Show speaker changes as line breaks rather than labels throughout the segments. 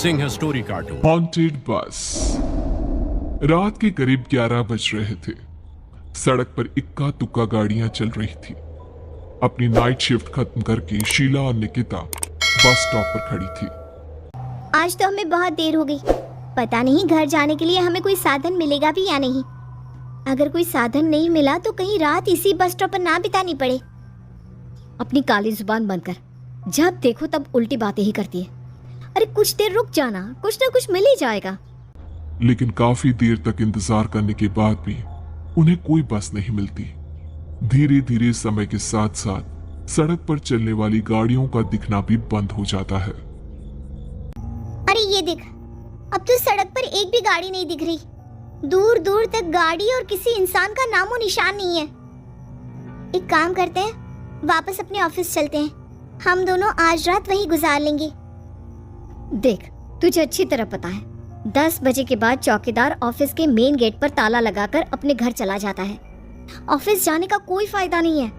Singh story cartoon.
Haunted बस। रात के करीब 11 बज रहे थे। सड़क पर इक्का दुक्का गाड़ियां चल रही थी। अपनी नाइट शिफ्ट खत्म करके शीला और निकिता बस स्टॉप पर खड़ी थी।
आज तो हमें बहुत देर हो गई। पता नहीं घर जाने के लिए हमें कोई साधन मिलेगा भी या नहीं। अगर कोई साधन नहीं मिला तो कहीं रात इसी बस स्टॉप पर ना बितानी पड़े। अपनी काली जुबान बंद कर, जब देखो तब उल्टी बातें ही करती है। अरे कुछ देर रुक जाना, कुछ ना कुछ मिल ही जाएगा।
लेकिन काफी देर तक इंतजार करने के बाद भी उन्हें कोई बस नहीं मिलती। धीरे धीरे समय के साथ साथ सड़क पर चलने वाली गाड़ियों का दिखना भी बंद हो जाता है।
अरे ये देख, अब तो सड़क पर एक भी गाड़ी नहीं दिख रही। दूर दूर तक गाड़ी और किसी इंसान का नामो निशान नहीं है। एक काम करते हैं, वापस अपने ऑफिस चलते हैं। हम दोनों आज रात वहीं गुजार लेंगे। देख, तुझे अच्छी तरह पता है 10 बजे के बाद चौकीदार ऑफिस के मेन गेट पर ताला लगाकर अपने घर चला जाता है। ऑफिस जाने का कोई फायदा नहीं है।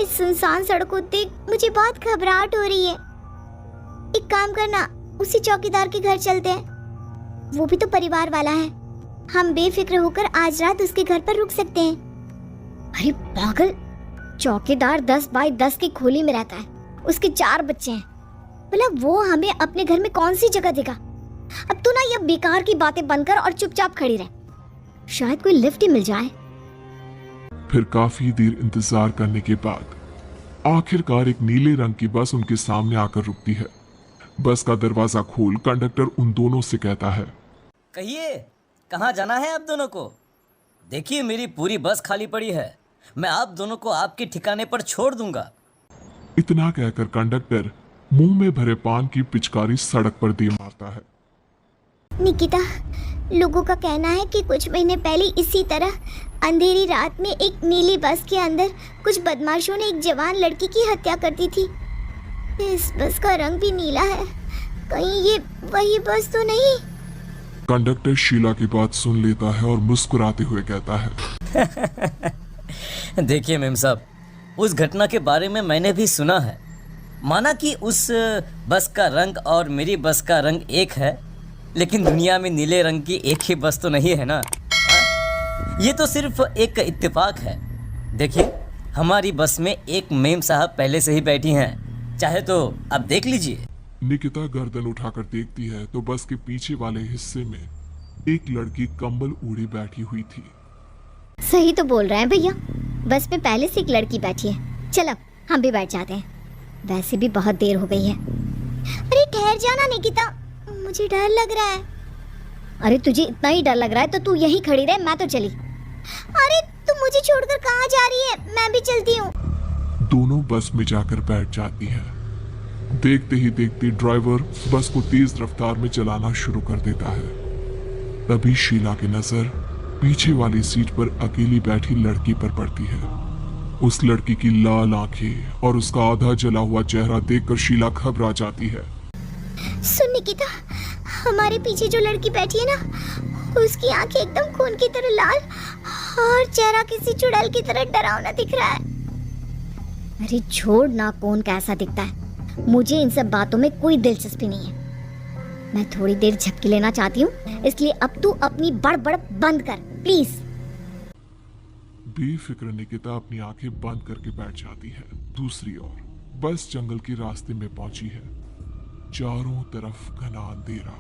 इस सुनसान सड़क को देख मुझे बहुत घबराहट हो रही है। एक काम करना, उसी चौकीदार के घर चलते हैं। वो भी तो परिवार वाला है। हम बेफिक्र होकर आज रात उसके घर पर रुक सकते हैं। अरे पागल, चौकीदार 10 बाई 10 की खोली में रहता है। उसके 4 बच्चे हैं। भला वो हमें अपने घर में कौन सी जगह देगा। अब तू ना ये बेकार की बातें बंद कर और चुपचाप खड़ी रह। शायद कोई लिफ्ट ही मिल जाए।
फिर काफी देर इंतजार करने के बाद आखिरकार एक नीले रंग की बस उनके सामने आकर रुकती है। बस का दरवाजा खोल कंडक्टर उन दोनों से कहता है,
कहिए कहाँ जाना है आप दोनों को? देखिए मेरी पूरी बस खाली पड़ी है। मैं आप दोनों को आपके ठिकाने पर छोड़ दूंगा।
इतना कहकर कंडक्टर मुंह में भरे पान की पिचकारी सड़क पर दे मारता है।
निकिता, लोगों का कहना है कि कुछ महीने पहले इसी तरह अंधेरी रात में एक नीली बस के अंदर कुछ बदमाशों ने एक जवान लड़की की हत्या कर दी थी। इस बस का रंग भी नीला है। कहीं ये वही बस तो नहीं?
कंडक्टर शीला की बात सुन लेता है और मुस्कुराते हुए कहता है,
देखिए मेम साहब, उस घटना के बारे में मैंने भी सुना है। माना कि उस बस का रंग और मेरी बस का रंग एक है, लेकिन दुनिया में नीले रंग की एक ही बस तो नहीं है ना। ये तो सिर्फ एक इत्तेफाक है। देखिए हमारी बस में एक मेम साहब पहले से ही बैठी हैं, चाहे तो अब देख लीजिए।
निकिता गर्दन उठाकर देखती है तो बस के पीछे वाले हिस्से में एक लड़की कंबल ओढ़े बैठी हुई थी।
सही तो बोल रहे हैं भैया, बस में पहले से एक लड़की बैठी है। चल अब हम भी बैठ जाते हैं, वैसे भी बहुत देर हो गई है। अरे ठहर जाना निकिता, मुझे डर लग रहा है। अरे तुझे इतना ही डर लग रहा है तो तू यहीं खड़ी रह, मैं तो चली। अरे तू मुझे छोड़कर कहाँ जा रही है? मैं भी चलती हूँ।
दोनों बस में जाकर बैठ जाती है। देखते ही देखते ड्राइवर बस को तेज रफ्तार में चलाना शुरू कर देता है। तभी शीला की नजर पीछे वाली सीट पर अकेली बैठी लड़की पर पड़ती है। उस लड़की की लाल आंखें और उसका आधा जला हुआ चेहरा देखकर शीला घबरा जाती है।
सुन निकिता, हमारे पीछे जो लड़की बैठी है ना, उसकी आंखें एकदम खून की तरह लाल और चेहरा किसी चुड़ैल की तरह डरावना दिख रहा है। अरे छोड़ ना, कौन कैसा दिखता है, मुझे इन सब बातों में कोई दिलचस्पी नहीं है। मैं थोड़ी देर झपकी लेना चाहती हूँ, इसलिए अब तू अपनी बड़बड़ बंद कर प्लीज।
बेफिक्र निकिता अपनी आंखें बंद करके बैठ जाती है। दूसरी ओर बस जंगल के रास्ते में पहुंची है। चारों तरफ घना अंधेरा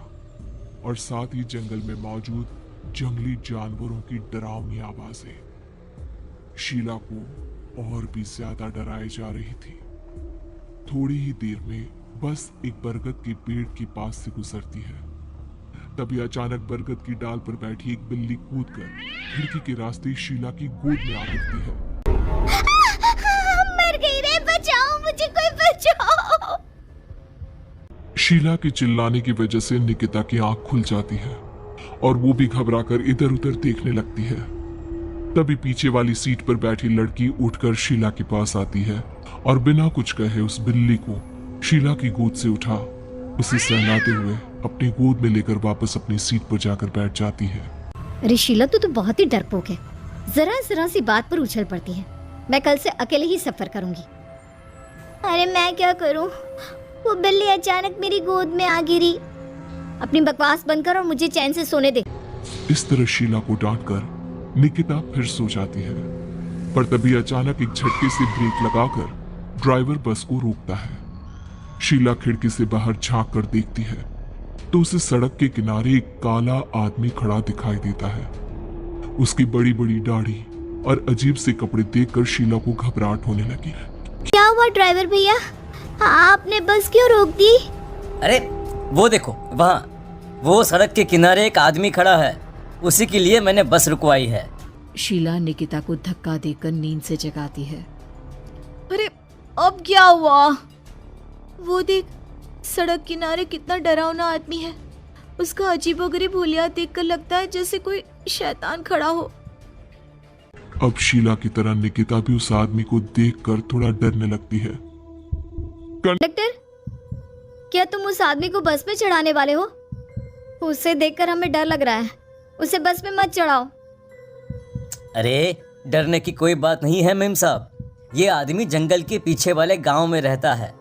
और साथ ही जंगल में मौजूद जंगली जानवरों की डरावनी आवाजें शीला को और भी ज्यादा डराए जा रही थी। थोड़ी ही देर में बस एक बरगद के पेड़ के पास से गुजरती है। तभी अचानक बरगद की डाल पर बैठी एक बिल्ली कूदकर खिड़की के रास्ते शीला की गोद में आ गिरती है।
मर गई रे, बचाओ मुझे, कोई बचाओ।
शीला के चिल्लाने की वजह से निकिता की आंख खुल जाती है और वो भी घबराकर इधर उधर देखने लगती है। तभी पीछे वाली सीट पर बैठी लड़की उठकर शीला के पास आती है और बिना कुछ कहे उस बिल्ली को शीला की गोद से उठा उसे सहलाते हुए अपनी गोद में लेकर वापस अपनी सीट पर जाकर बैठ जाती है।
अरे शीला, तू तो बहुत ही डरपोक है। जरा जरा सी बात पर उछल पड़ती है। मैं कल से अकेले ही सफर करूंगी। अरे मैं क्या करूं? वो बिल्ली अचानक मेरी गोद में आ गिरी अपनी बकवास बंद कर और मुझे चैन से सोने दे।
इस तरह शीला को डांटकर निकिता फिर सो जाती है, पर तभी अचानक एक झटके से ब्रेक लगाकर ड्राइवर बस को रोकता है। शीला खिड़की से बाहर झांक कर देखती है तो उसे सड़क के किनारे एक काला आदमी खड़ा दिखाई देता है। उसकी बड़ी बड़ी दाढ़ी और अजीब से कपड़े देखकर शीला को घबराहट होने लगी।
क्या हुआ ड्राइवर भैया, आपने बस क्यों रोक दी?
अरे वो देखो वहाँ, वो सड़क के किनारे एक आदमी खड़ा है, उसी के लिए मैंने बस रुकवाई है।
शीला निकिता को धक्का देकर नींद से जगाती है। अरे अब क्या हुआ? वो देख, सड़क किनारे कितना डरावना आदमी है। उसका अजीबोगरीब हुलिया देखकर लगता है जैसे कोई शैतान खड़ा हो।
अब शीला की तरह निकिता भी उस आदमी को देखकर थोड़ा डरने लगती है।
कंडक्टर, क्या तुम उस आदमी को बस में चढ़ाने वाले हो? उसे देखकर हमें डर लग रहा है, उसे बस में मत चढ़ाओ।
अरे डरने की कोई बात नहीं है मेम साहब, ये आदमी जंगल के पीछे वाले गांव में रहता है।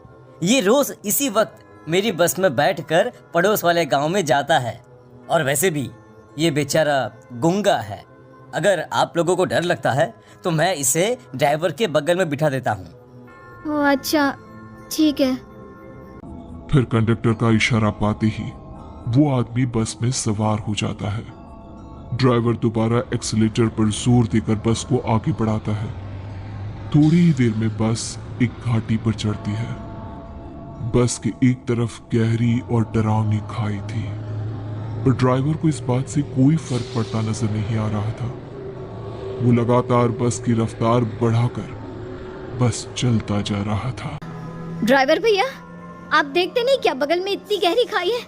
ये रोज इसी वक्त मेरी बस में बैठकर पड़ोस वाले गांव में जाता है। और वैसे भी ये बेचारा गूंगा है। अगर आप लोगों को डर लगता है तो मैं इसे ड्राइवर के बगल में बिठा देता हूँ।
ओह अच्छा, ठीक है।
फिर कंडक्टर का इशारा पाते ही वो आदमी बस में सवार हो जाता है। ड्राइवर दोबारा एक्सीलेटर पर जोर देकर बस को आगे बढ़ाता है। थोड़ी ही देर में बस एक घाटी पर चढ़ती है। बस के एक तरफ गहरी और डरावनी खाई थी, पर ड्राइवर को इस बात से कोई फर्क पड़ता नजर नहीं आ रहा था। वो लगातार बस की रफ्तार बढ़ाकर बस चलता जा रहा था।
ड्राइवर भैया, आप देखते नहीं क्या बगल में इतनी गहरी खाई है?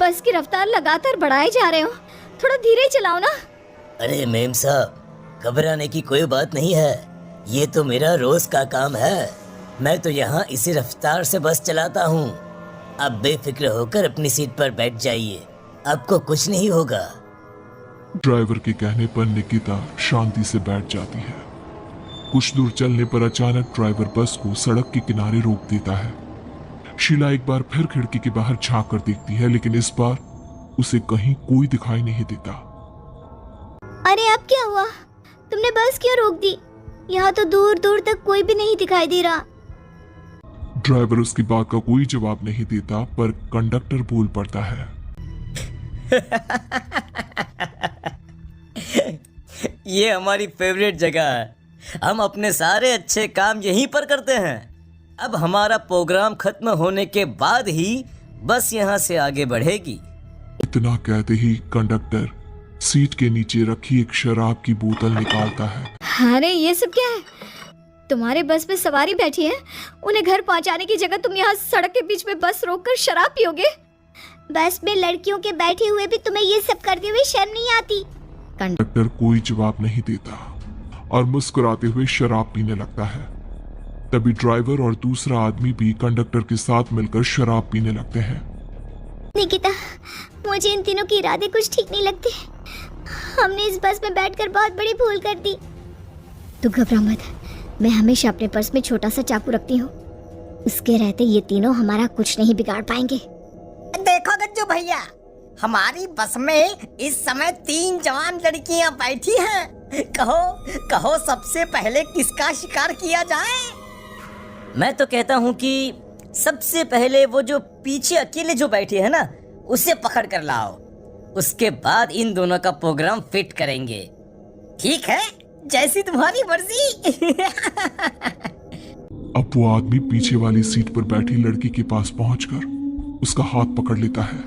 बस की रफ्तार लगातार बढ़ाए जा रहे हो, थोड़ा धीरे चलाओ ना।
अरे मेम साहब, घबराने की कोई बात नहीं है, ये तो मेरा रोज का काम है। मैं तो यहाँ इसी रफ्तार से बस चलाता हूँ। अब बेफिक्र होकर अपनी सीट पर बैठ जाइए, आपको कुछ नहीं होगा।
ड्राइवर के कहने पर निकिता शांति से बैठ जाती है। कुछ दूर चलने पर अचानक ड्राइवर बस को सड़क के किनारे रोक देता है। शीला एक बार फिर खिड़की के बाहर झांक कर देखती है, लेकिन इस बार उसे कहीं कोई दिखाई नहीं देता।
अरे अब क्या हुआ? तुमने बस क्यों रोक दी? यहाँ तो दूर दूर तक कोई भी नहीं दिखाई दे रहा।
ड्राइवर उसकी बात का कोई जवाब नहीं देता, पर कंडक्टर बोल पड़ता है।
ये हमारी फेवरेट जगह है, हम अपने सारे अच्छे काम यहीं पर करते हैं। अब हमारा प्रोग्राम खत्म होने के बाद ही बस यहाँ से आगे बढ़ेगी।
इतना कहते ही कंडक्टर सीट के नीचे रखी एक शराब की बोतल निकालता है।
अरे ये सब क्या है? तुम्हारे बस में सवारी बैठी है, उन्हें घर पहुंचाने की जगह तुम यहाँ सड़क के बीच में बस रोककर शराब पियोगे? बस में लड़कियों के बैठे हुए भी तुम्हें ये सब करते हुए शर्म नहीं आती?
कंडक्टर कोई जवाब नहीं देता और मुस्कुराते हुए शराब पीने लगता है। तभी ड्राइवर और दूसरा आदमी भी कंडक्टर के साथ मिलकर शराब पीने लगते हैं।
निकिता, मुझे इन तीनों के इरादे कुछ ठीक नहीं लगते। हमने इस बस में बैठकर बहुत बड़ी भूल कर दी। तू घबरा मत, मैं हमेशा अपने पर्स में छोटा सा चाकू रखती हूँ। उसके रहते ये तीनों हमारा कुछ नहीं बिगाड़ पाएंगे।
देखो गज्जू भैया, हमारी बस में इस समय 3 जवान लड़कियां बैठी हैं। कहो कहो सबसे पहले किसका शिकार किया जाए?
मैं तो कहता हूँ कि सबसे पहले वो जो पीछे अकेले जो बैठी है ना, उसे पकड़ कर लाओ। उसके बाद इन दोनों का प्रोग्राम फिट करेंगे।
ठीक है, जैसी तुम्हारी मर्जी।
अब वो आदमी पीछे वाली सीट पर बैठी लड़की के पास पहुंचकर उसका हाथ पकड़ लेता है,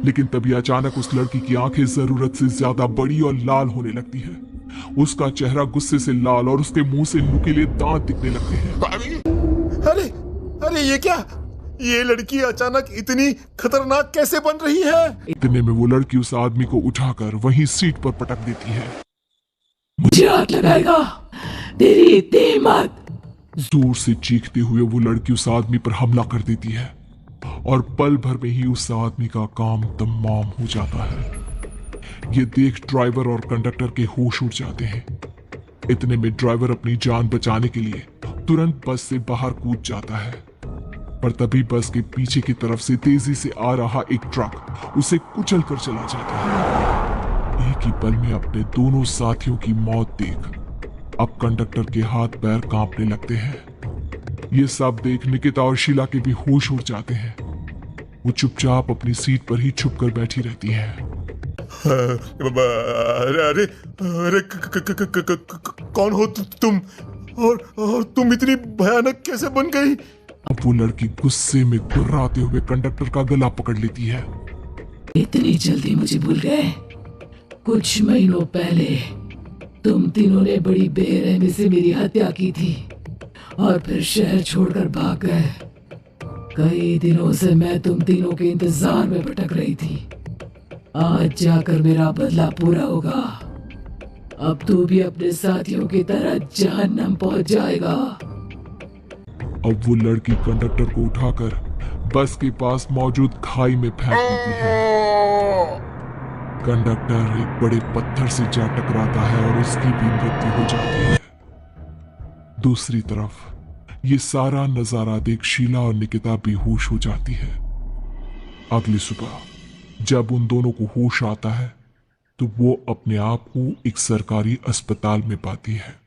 लेकिन तभी अचानक उस लड़की की आंखें जरूरत से ज्यादा बड़ी और लाल होने लगती है। उसका चेहरा गुस्से से लाल और उसके मुंह से नुकीले दांत दिखने लगते हैं।
अरे अरे ये क्या? ये लड़की अचानक इतनी खतरनाक कैसे बन रही है?
इतने में वो लड़की उस आदमी को उठाकर वहीं सीट पर पटक देती है।
मुझे हाथ लगाएगा, तेरी इतनी हिम्मत!
जोर से चीखते हुए वो लड़की उस आदमी पर हमला कर देती है और पल भर में ही उस आदमी का काम तमाम हो जाता है। ये देख ड्राइवर और कंडक्टर के होश उड़ जाते हैं। इतने में ड्राइवर अपनी जान बचाने के लिए तुरंत बस से बाहर कूद जाता है। पर तभी बस के पीछे की तरफ से तेजी से आ रहा एक ट्रक उसे कुचल कर चला जाता है। एक ही पल में अपने दोनों साथियों की मौत देख अब कंडक्टर के हाथ पैर कांपने लगते हैं। ये सब देख निकिता और शीला के भी होश उड़ जाते हैं। वो चुपचाप अपनी सीट पर ही छुप कर बैठी रहती है।
अरे अरे अरे कौन हो तुम? और तुम इतनी भयानक कैसे बन गई?
अब वो लड़की गुस्से में गुर्राते हुए कंडक्टर का गला पकड़ लेती है।
इतनी जल्दी मुझे भूल गए? कुछ महीनों पहले तुम तीनों ने बड़ी बेरहमी से मेरी हत्या की थी और फिर शहर छोड़कर भाग गए। कई दिनों से मैं तुम तीनों के इंतजार में भटक रही थी। आज जाकर मेरा बदला पूरा होगा। अब तू भी अपने साथियों की तरह जहन्नम पहुंच जाएगा।
अब वो लड़की कंडक्टर को उठाकर बस के पास मौजूद खाई में फेंक देती है। कंडक्टर एक बड़े पत्थर से जा टकराता है और उसकी भी मृत्यु हो जाती है। दूसरी तरफ ये सारा नजारा देख शीला और निकिता बेहोश हो जाती है। अगली सुबह जब उन दोनों को होश आता है तो वो अपने आप को एक सरकारी अस्पताल में पाती है।